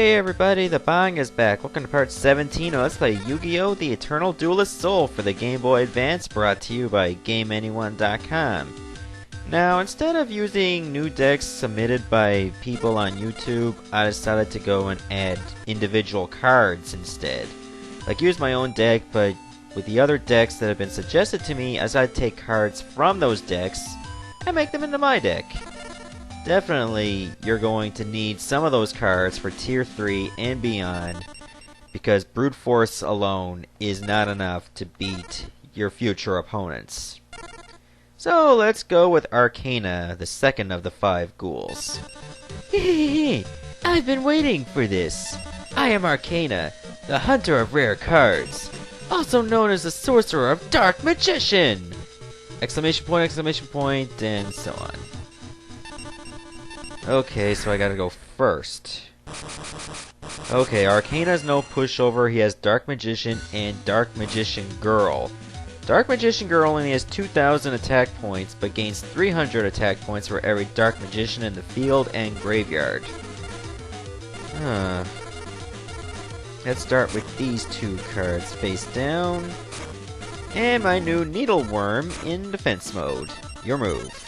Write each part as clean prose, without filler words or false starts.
Hey everybody, the Bang is back. Welcome to part 17 of Let's Play Yu-Gi-Oh! The Eternal Duelist Soul for the Game Boy Advance, brought to you by GameAnyone.com. Now, instead of using new decks submitted by people on YouTube, I decided to go and add individual cards instead. Like, use my own deck, but with the other decks that have been suggested to me, I decided to take cards from those decks and make them into my deck. Definitely, you're going to need some of those cards for Tier 3 and beyond, because Brute Force alone is not enough to beat your future opponents. So let's go with Arcana, the second of the 5 ghouls. Hehehe, I've been waiting for this. I am Arcana, the hunter of rare cards, also known as the sorcerer of Dark Magician! Exclamation point, and so on. Okay, so I gotta go first. Okay, Arcana's no pushover. He has Dark Magician and Dark Magician Girl. Dark Magician Girl only has 2,000 attack points, but gains 300 attack points for every Dark Magician in the field and graveyard. Let's start with these two cards face down. And my new Needleworm in defense mode. Your move.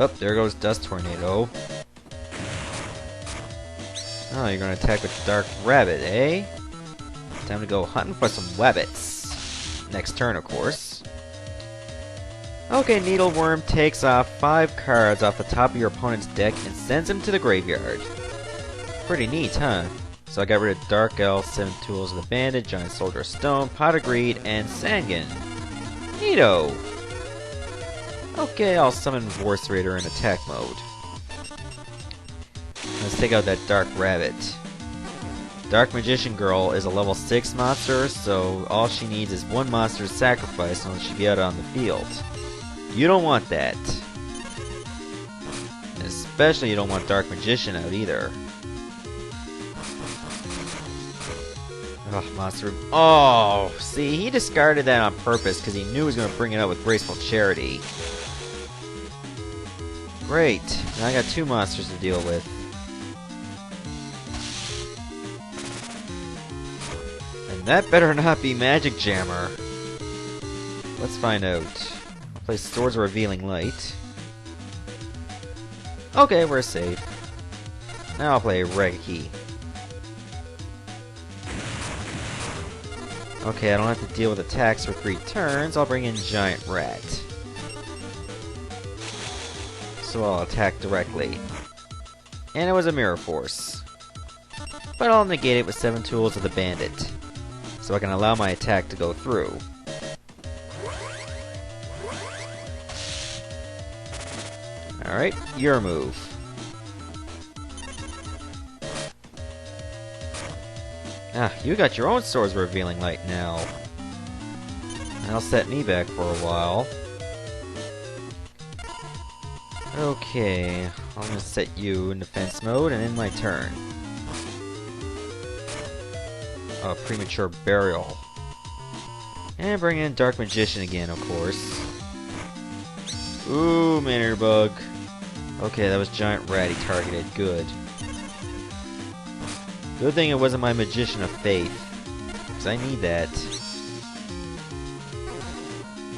Oh, there goes Dust Tornado. Oh, you're gonna attack with Dark Rabbit, eh? Time to go hunting for some wabbits. Next turn, of course. Okay, Needleworm takes off 5 cards off the top of your opponent's deck and sends them to the graveyard. Pretty neat, huh? So I got rid of Dark Elf, 7 Tools of the Bandit, Giant Soldier of Stone, Pot of Greed, and Sangan. Neato! Okay, I'll summon Vorse Raider in attack mode. Let's take out that Dark Rabbit. Dark Magician Girl is a level 6 monster, so all she needs is 1 monster's sacrifice and she'll be out on the field. You don't want that. Especially you don't want Dark Magician out either. Ugh, monster. Oh, see, he discarded that on purpose because he knew he was going to bring it out with Graceful Charity. Great. Now I got 2 monsters to deal with. And that better not be Magic Jammer. Let's find out. I'll play Swords of Revealing Light. Okay, we're safe. Now I'll play Reggie. Okay, I don't have to deal with attacks for 3 turns. I'll bring in Giant Rat. So I'll attack directly. And it was a Mirror Force. But I'll negate it with 7 Tools of the Bandit. So I can allow my attack to go through. Alright, your move. Ah, you got your own Swords of Revealing Light now. That'll set me back for a while. Okay, I'm gonna set you in defense mode and end my turn. Premature Burial. And bring in Dark Magician again, of course. Ooh, Manor Bug. Okay, that was Giant Rat he targeted. Good. Good thing it wasn't my Magician of Faith, because I need that.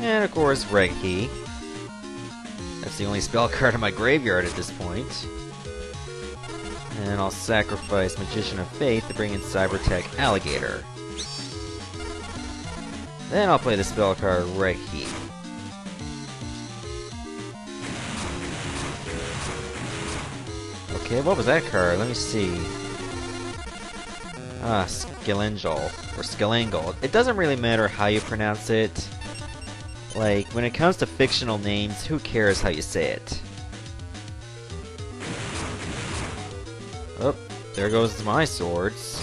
And of course, Reggie. That's the only spell card in my graveyard at this point. And I'll sacrifice Magician of Faith to bring in Cybertech Alligator. Then I'll play the spell card Reggie. Okay, what was that card? Let me see. Ah, Skilangel, or Skilangle. It doesn't really matter how you pronounce it. Like, when it comes to fictional names, who cares how you say it? Oh, there goes my swords.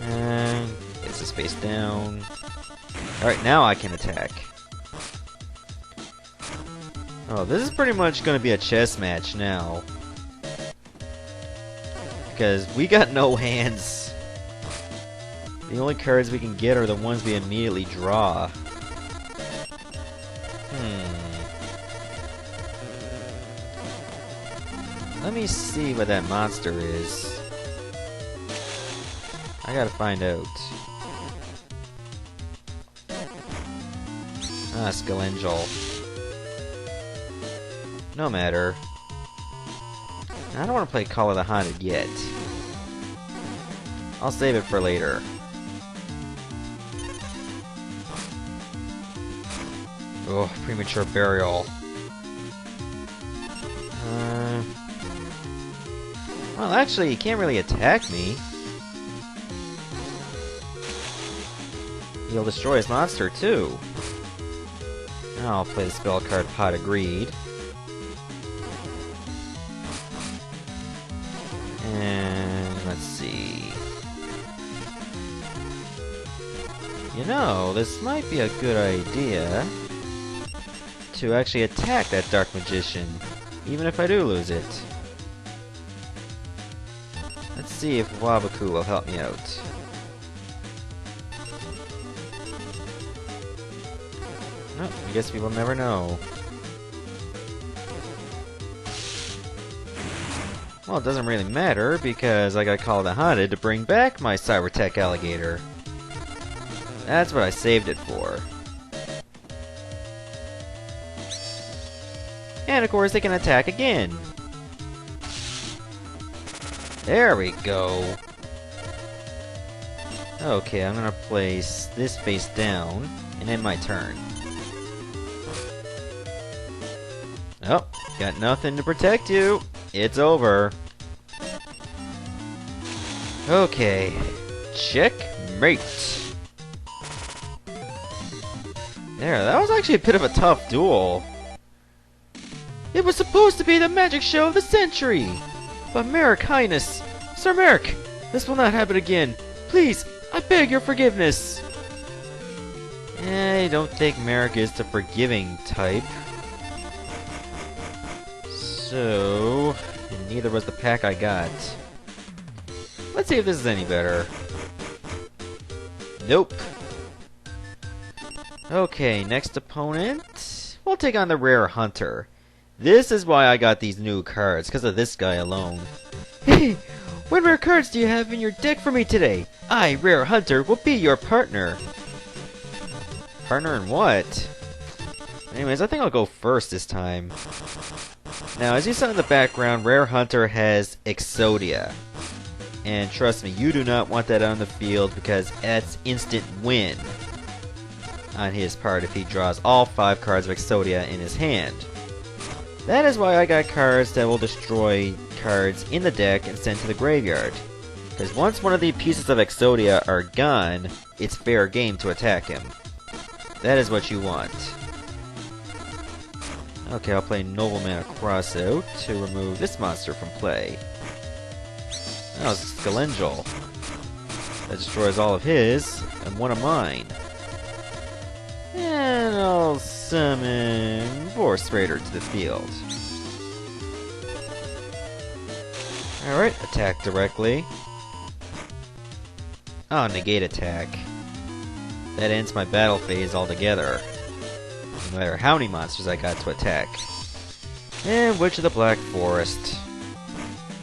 And gets his face down. Alright, now I can attack. Oh, this is pretty much going to be a chess match now. Because we got no hands. The only cards we can get are the ones we immediately draw. Let me see what that monster is. I gotta find out. Ah, Skelengel. No matter. I don't want to play Call of the Haunted yet. I'll save it for later. Oh, premature burial. Well, actually, he can't really attack me. He'll destroy his monster, too. Now I'll play the spell card Pot of Greed. And let's see. You know, this might be a good idea to actually attack that Dark Magician, even if I do lose it. Let's see if Wabaku will help me out. Oh, I guess we will never know. Well, it doesn't really matter, because I got Call of the Haunted to bring back my Cybertech Alligator. That's what I saved it for. And of course, they can attack again. There we go. Okay, I'm gonna place this face down, and end my turn. Oh, got nothing to protect you. It's over. Okay, checkmate. There, that was actually a bit of a tough duel. It was supposed to be the magic show of the century! But Merrick, Highness! Sir Merrick! This will not happen again! Please, I beg your forgiveness! I don't think Merrick is the forgiving type. So... and neither was the pack I got. Let's see if this is any better. Nope. Okay, next opponent... we'll take on the Rare Hunter. This is why I got these new cards, because of this guy alone. Hey, what rare cards do you have in your deck for me today? I, Rare Hunter, will be your partner. Partner in what? Anyways, I think I'll go first this time. Now, as you saw in the background, Rare Hunter has Exodia. And trust me, you do not want that on the field, because that's instant win on his part if he draws all 5 cards of Exodia in his hand. That is why I got cards that will destroy cards in the deck and send to the graveyard. Because once one of the pieces of Exodia are gone, it's fair game to attack him. That is what you want. Okay, I'll play Nobleman across out to remove this monster from play. Oh, it's Skelengel. That destroys all of his, and one of mine. And I'll summon Force Raider to the field. Alright, attack directly. Oh, negate attack. That ends my battle phase altogether. No matter how many monsters I got to attack. And Witch of the Black Forest.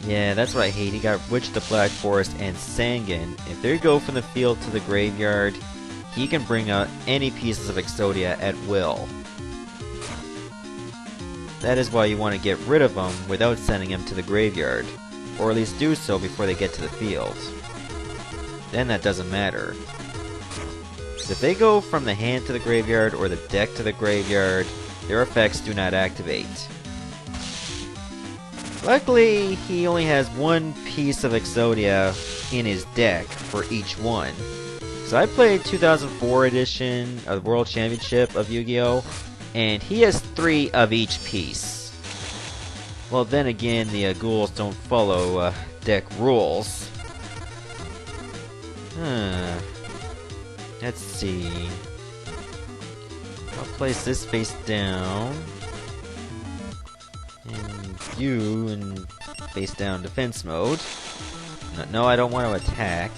Yeah, that's what I hate. He got Witch of the Black Forest and Sangan. If they go from the field to the graveyard, he can bring out any pieces of Exodia at will. That is why you want to get rid of them without sending them to the graveyard. Or at least do so before they get to the field. Then that doesn't matter. If they go from the hand to the graveyard or the deck to the graveyard, their effects do not activate. Luckily, he only has one piece of Exodia in his deck for each one. So I played 2004 edition of the World Championship of Yu-Gi-Oh! And he has 3 of each piece. Well, then again, the ghouls don't follow deck rules. Let's see. I'll place this face down. And you in face down defense mode. No, I don't want to attack.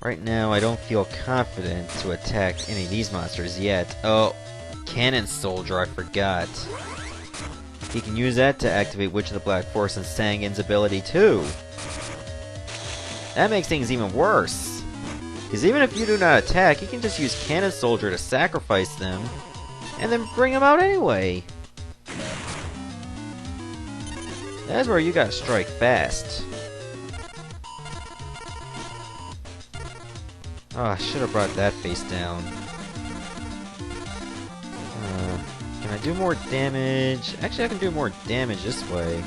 Right now, I don't feel confident to attack any of these monsters yet. Oh, Cannon Soldier, I forgot. He can use that to activate Witch of the Black Forest and Sangan's ability too. That makes things even worse. Because even if you do not attack, he can just use Cannon Soldier to sacrifice them, and then bring them out anyway. That's where you gotta strike fast. Oh, I should have brought that face down. Can I do more damage? Actually, I can do more damage this way.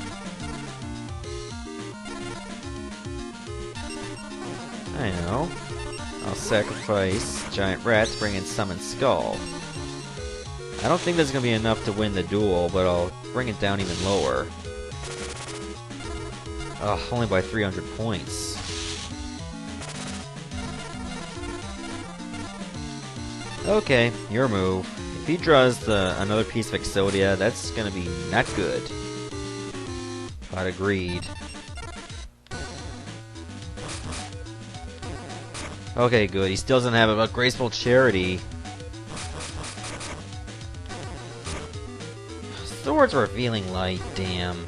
I know. I'll sacrifice Giant Rat to bring in Summon Skull. I don't think that's going to be enough to win the duel, but I'll bring it down even lower. Ugh, only by 300 points. Okay, your move. If he draws another piece of Exodia, that's gonna be not good. But agreed. Okay, good. He still doesn't have a Graceful Charity. Swords Revealing Light, damn.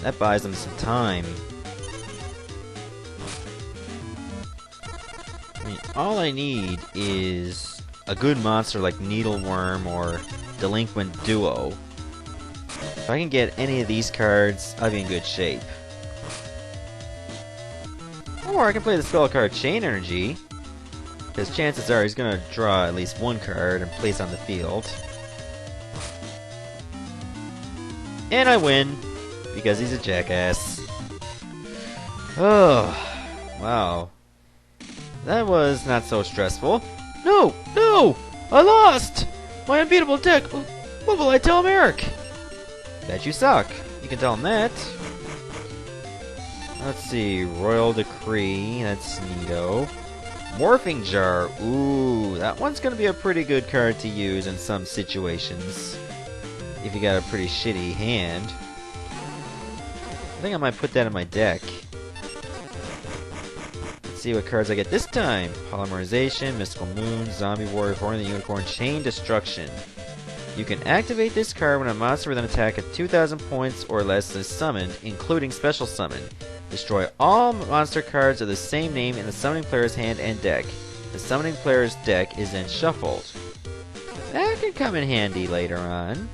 That buys him some time. I mean, all I need is a good monster like Needleworm or Delinquent Duo. If I can get any of these cards, I'll be in good shape. Or I can play the spell card Chain Energy, because chances are he's going to draw at least one card and place on the field. And I win, because he's a jackass. Oh, wow. That was not so stressful. No! No! I lost! My unbeatable deck! What will I tell him, Eric? That you suck. You can tell him that. Let's see. Royal Decree. That's neato. Morphing Jar. Ooh, that one's gonna be a pretty good card to use in some situations. If you got a pretty shitty hand. I think I might put that in my deck. Let's see what cards I get this time. Polymerization, Mystical Moon, Zombie Warrior, Horn of the Unicorn, Chain Destruction. You can activate this card when a monster with an attack at 2,000 points or less is summoned, including Special Summon. Destroy all monster cards of the same name in the summoning player's hand and deck. The summoning player's deck is then shuffled. That can come in handy later on.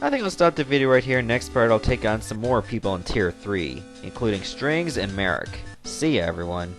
I think I'll stop the video right here. Next part I'll take on some more people in Tier 3, including Strings and Merrick. See ya, everyone.